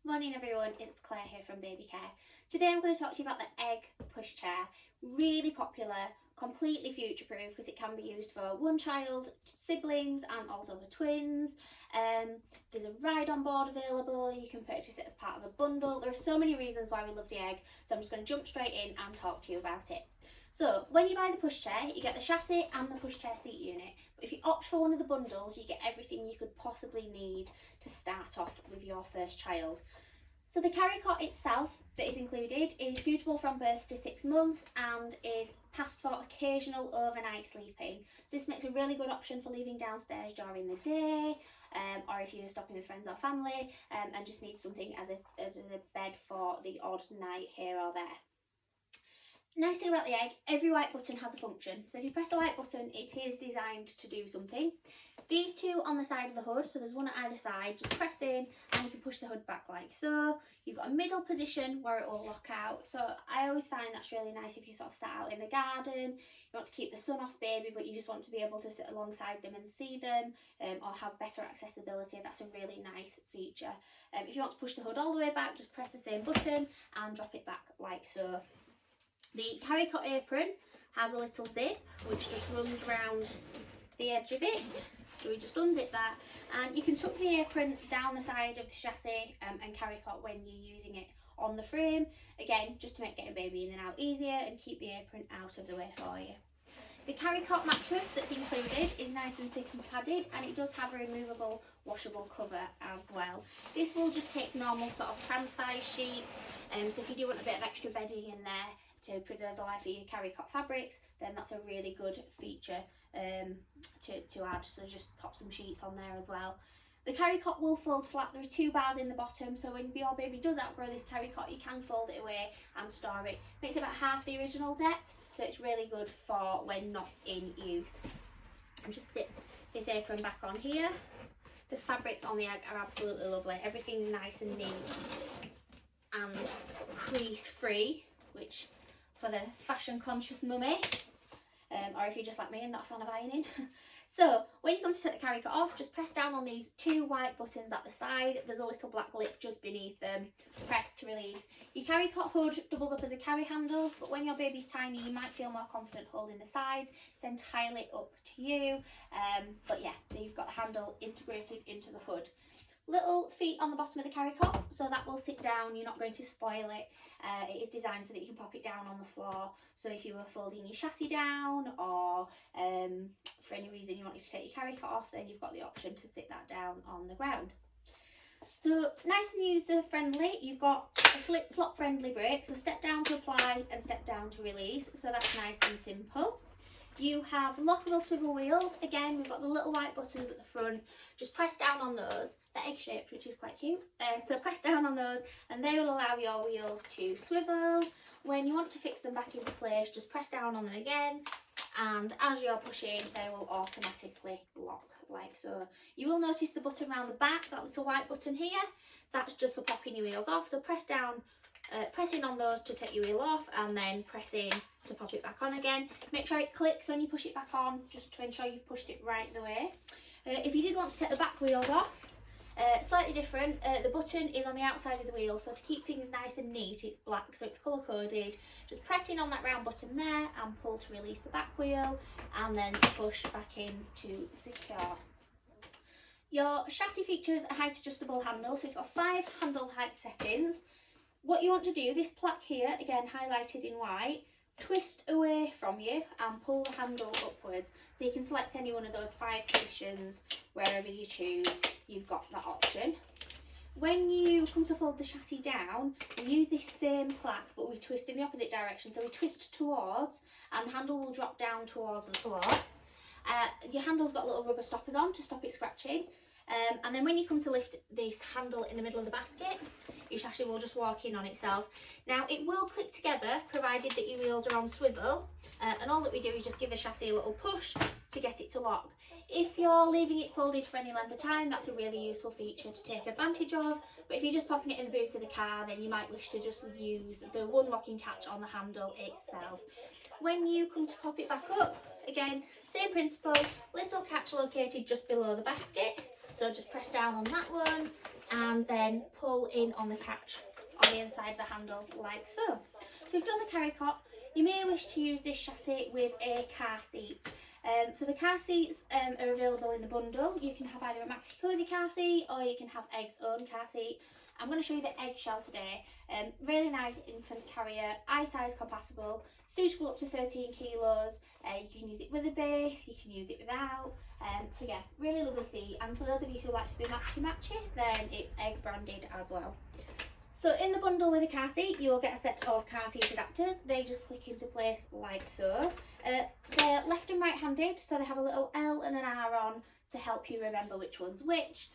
Morning everyone, it's Claire here from Babycare. Today I'm going to talk to you about the egg pushchair. Really popular, completely future-proof because it can be used for one child, siblings and also for twins. There's a ride on board available, you can purchase it as part of a bundle. There are so many reasons why we love the egg, so I'm just going to jump straight in and talk to you about it. So when you buy the pushchair, you get the chassis and the pushchair seat unit. But if you opt for one of the bundles, you get everything you could possibly need to start off with your first child. So the carry cot itself that is included is suitable from birth to 6 months and is passed for occasional overnight sleeping. So this makes a really good option for leaving downstairs during the day, or if you're stopping with friends or family and just need something as a bed for the odd night here or there. Nice thing about the egg, every white button has a function. So if you press the white button, it is designed to do something. These two on the side of the hood, so there's one at either side, just press in and you can push the hood back like so. You've got a middle position where it will lock out. So I always find that's really nice if you sort of sat out in the garden, you want to keep the sun off baby, but you just want to be able to sit alongside them and see them, or have better accessibility. That's a really nice feature. If you want to push the hood all the way back, just press the same button and drop it back like so. The carry cot apron has a little zip which just runs around the edge of it. So we just unzip that and you can tuck the apron down the side of the chassis and carry cot when you're using it on the frame. Again, just to make getting baby in and out easier and keep the apron out of the way for you. The carry cot mattress that's included is nice and thick and padded, and it does have a removable washable cover as well. This will just take normal sort of pram size sheets, so if you do want a bit of extra bedding in there to preserve the life of your carry cot fabrics, then that's a really good feature to add. So just pop some sheets on there as well. The carry cot will fold flat. There are 2 bars in the bottom, so when your baby does outgrow this carry cot, you can fold it away and store it. Makes it about half the original depth, so it's really good for when not in use. And just sit this apron back on here. The fabrics on the egg are absolutely lovely. Everything's nice and neat and crease free, which for the fashion conscious mummy, or if you're just like me and not a fan of ironing. So when you come to take the carry cot off, just press down on these 2 white buttons at the side. There's a little black lip just beneath them. Press to release. Your carry cot hood doubles up as a carry handle, but when your baby's tiny, you might feel more confident holding the sides. It's entirely up to you. But yeah, you've got the handle integrated into the hood. Little feet on the bottom of the carry cot, so that will sit down, you're not going to spoil it. It is designed so that you can pop it down on the floor, so if you were folding your chassis down or for any reason you wanted to take your carry cot off, then you've got the option to sit that down on the ground. So nice and user friendly. You've got a flip flop friendly brake, so step down to apply and step down to release, so that's nice and simple. You have lockable swivel wheels. Again, we've got the little white buttons at the front. Just press down on those. They're egg shaped, which is quite cute. So press down on those and they will allow your wheels to swivel. When you want to fix them back into place, just press down on them again. And as you're pushing, they will automatically lock like so. You will notice the button around the back, that little white button here. That's just for popping your wheels off. So press down. Press in on those to take your wheel off and then press in to pop it back on again. Make sure it clicks when you push it back on, just to ensure you've pushed it right the way. If you did want to take the back wheels off, slightly different, the button is on the outside of the wheel, so to keep things nice and neat, it's black, so it's colour coded. Just press in on that round button there and pull to release the back wheel and then push back in to secure. Your chassis features a height adjustable handle, so it's got 5 handle height settings. What you want to do, this plaque here, again highlighted in white, twist away from you and pull the handle upwards. So you can select any one of those 5 positions wherever you choose, you've got that option. When you come to fold the chassis down, we use this same plaque but we twist in the opposite direction. So we twist towards and the handle will drop down towards the floor. Your handle's got little rubber stoppers on to stop it scratching. And then when you come to lift this handle in the middle of the basket, your chassis will just walk in on itself. Now it will click together provided that your wheels are on swivel, and all that we do is just give the chassis a little push to get it to lock. If you're leaving it folded for any length of time, that's a really useful feature to take advantage of, but if you're just popping it in the boot of the car, then you might wish to just use the one locking catch on the handle itself. When you come to pop it back up, again, same principle, little catch located just below the basket. So just press down on that one and then pull in on the catch on the inside of the handle like so. So we've done the carry cot. You may wish to use this chassis with a car seat. So the car seats are available in the bundle. You can have either a Maxi Cozy car seat or you can have Egg's own car seat. I'm going to show you the Eggshell today. Really nice infant carrier, i-size compatible, suitable up to 13 kilos. You can use it with a base, you can use it without. So yeah, really lovely seat. And for those of you who like to be matchy, then it's Egg branded as well. So in the bundle with a car seat, you'll get a set of car seat adapters. They just click into place like so. They're left and right handed, so they have a little L and an R on to help you remember which one's which.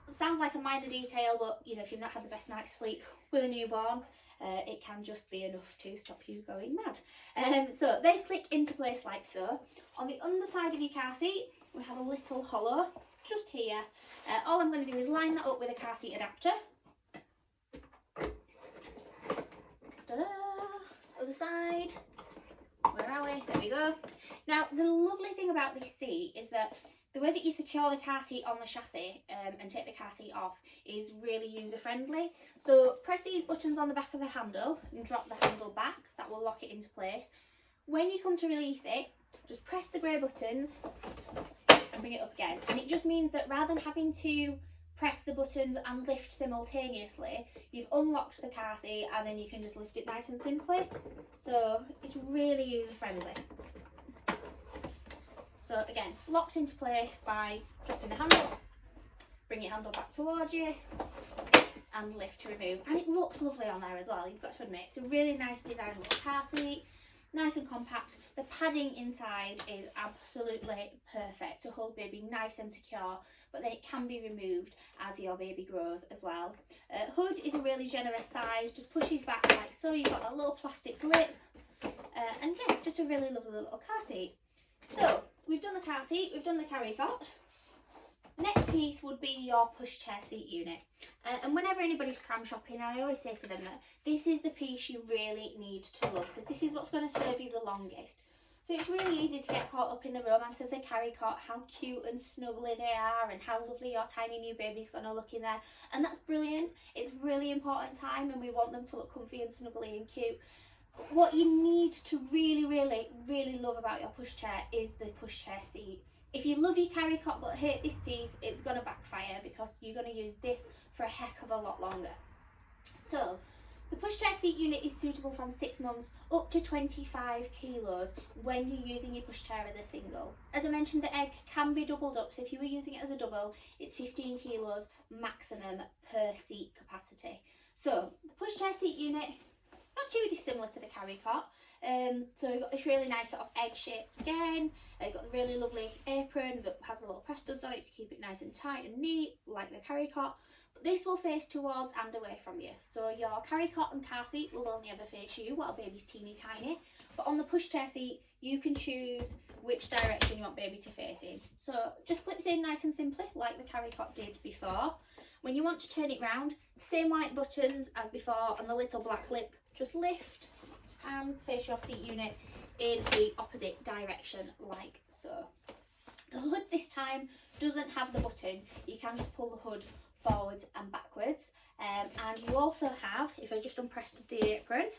Sounds like a minor detail, but you know, if you've not had the best night's sleep with a newborn, it can just be enough to stop you going mad. So they click into place like so. On the underside of your car seat, we have a little hollow just here. All I'm going to do is line that up with a car seat adapter. Ta-da! Other side. Where are we? There we go. Now, the lovely thing about this seat is that the way that you secure the car seat on the chassis and take the car seat off is really user friendly. So press these buttons on the back of the handle and drop the handle back. That will lock it into place. When you come to release it, just press the grey buttons and bring it up again. And it just means that rather than having to press the buttons and lift simultaneously, you've unlocked the car seat and then you can just lift it nice and simply. So it's really user friendly. So again, locked into place by dropping the handle, bring your handle back towards you and lift to remove. And it looks lovely on there as well, you've got to admit. It's a really nice design little car seat, nice and compact. The padding inside is absolutely perfect to hold baby nice and secure, but then it can be removed as your baby grows as well. Hood is a really generous size, just pushes back like so. You've got a little plastic grip, and yeah, just a really lovely little car seat. So we've done the car seat, we've done the carry cot. Next piece would be your pushchair seat unit. And whenever anybody's pram shopping, I always say to them that this is the piece you really need to love, because this is what's going to serve you the longest. So it's really easy to get caught up in the romance of the carry cot, how cute and snuggly they are and how lovely your tiny new baby's going to look in there. And that's brilliant. It's a really important time and we want them to look comfy and snuggly and cute. What you need to really love about your pushchair is the pushchair seat. If you love your carry cot but hate this piece, it's going to backfire because you're going to use this for a heck of a lot longer. So the pushchair seat unit is suitable from 6 months up to 25 kilos when you're using your pushchair as a single. As I mentioned, the Egg can be doubled up, so if you were using it as a double, it's 15 kilos maximum per seat capacity. So the pushchair seat unit, not too dissimilar to the carry cot. So you've got this really nice sort of egg shaped again. You've got the really lovely apron that has a little press studs on it to keep it nice and tight and neat, like the carry cot. But this will face towards and away from you. So your carry cot and car seat will only ever face you while baby's teeny tiny. But on the pushchair seat, you can choose which direction you want baby to face in. So just clips in nice and simply, like the carry cot did before. When you want to turn it round, same white buttons as before and the little black lip. Just lift and face your seat unit in the opposite direction like so. The hood this time doesn't have the button. You can just pull the hood forwards and backwards. And you also have, if I just unpress the apron,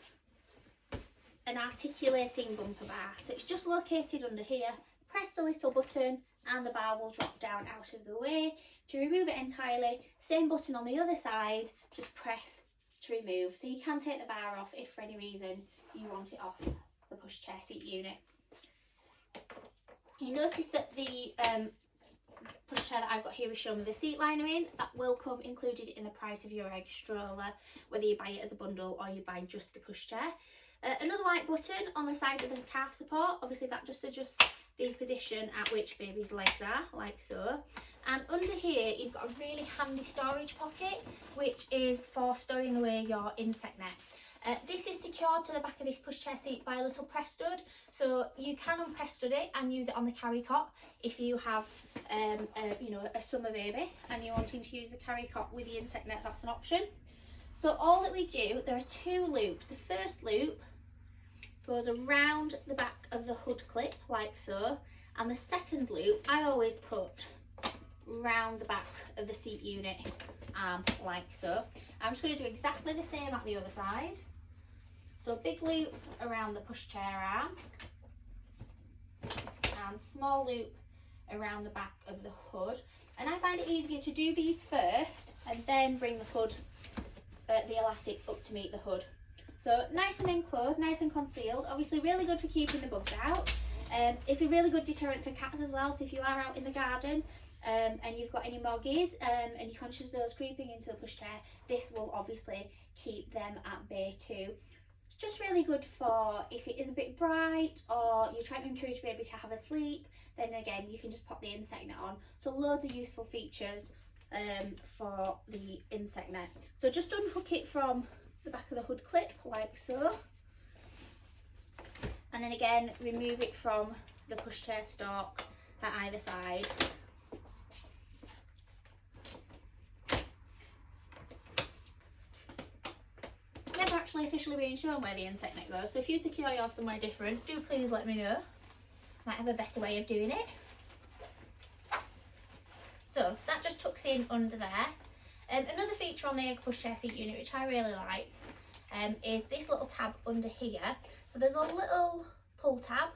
an articulating bumper bar. So it's just located under here. Press the little button and the bar will drop down out of the way. To remove it entirely, same button on the other side, just press to remove. So you can take the bar off if for any reason you want it off the pushchair seat unit. You notice that the pushchair that I've got here is showing with the seat liner in. That will come included in the price of your Egg stroller, whether you buy it as a bundle or you buy just the pushchair. Another white button on the side of the calf support. Obviously that just adjusts the position at which baby's legs are, like so. And under here you've got a really handy storage pocket, which is for stowing away your insect net. This is secured to the back of this pushchair seat by a little press stud, so you can unpress stud it and use it on the carry cot if you have a summer baby and you're wanting to use the carry cot with the insect net. That's an option. So all that we do, there are 2 loops. The first loop goes around the back of the hood clip like so, and the second loop I always put round the back of the seat unit arm like so. I'm just going to do exactly the same at the other side. So a big loop around the pushchair arm and small loop around the back of the hood. And I find it easier to do these first and then bring the hood, the elastic up to meet the hood. So nice and enclosed, nice and concealed. Obviously really good for keeping the bugs out. It's a really good deterrent for cats as well. So if you are out in the garden and you've got any moggies and you're conscious of those creeping into the pushchair, this will obviously keep them at bay too. It's just really good for if it is a bit bright or you're trying to encourage baby to have a sleep, then again you can just pop the insect net on. So loads of useful features for the insect net. So just unhook it from the back of the hood clip like so, and then again remove it from the pushchair stalk at either side. Never actually officially being shown where the insect net goes, so if you secure yours somewhere different, do please let me know. Might have a better way of doing it. So that just tucks in under there. Another feature on the egg pushchair seat unit which I really like is this little tab under here. So there's a little pull tab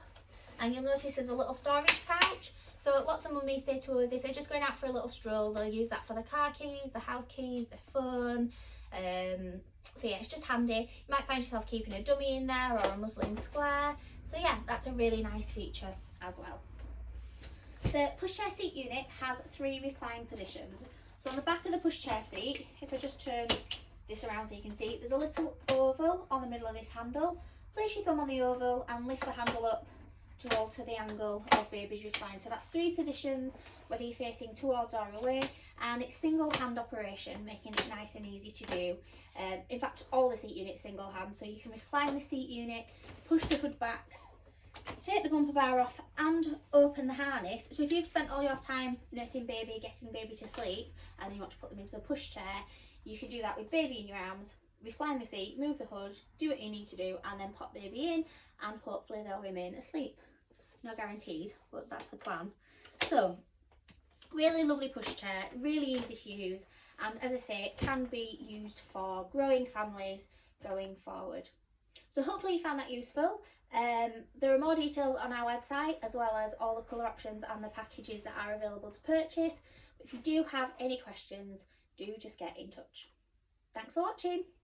and you'll notice there's a little storage pouch. So lots of mummies say to us if they're just going out for a little stroll, they'll use that for the car keys, the house keys, their phone. So yeah, it's just handy. You might find yourself keeping a dummy in there or a muslin square. So yeah, that's a really nice feature as well. The pushchair seat unit has 3 recline positions. So on the back of the pushchair seat, if I just turn this around so you can see, there's a little oval on the middle of this handle. Place your thumb on the oval and lift the handle up to alter the angle of baby's recline. So that's 3 positions, whether you're facing towards or away, and it's single hand operation, making it nice and easy to do. In fact, all the seat units single hand, so you can recline the seat unit, push the hood back, take the bumper bar off and open the harness. So if you've spent all your time nursing baby, getting baby to sleep, and then you want to put them into the pushchair, you can do that with baby in your arms, recline the seat, move the hood, do what you need to do, and then pop baby in, and hopefully they'll remain asleep. No guarantees, but that's the plan. So really lovely pushchair, really easy to use, and as I say, it can be used for growing families going forward. So hopefully you found that useful. There are more details on our website, as well as all the colour options and the packages that are available to purchase. But if you do have any questions, do just get in touch. Thanks for watching.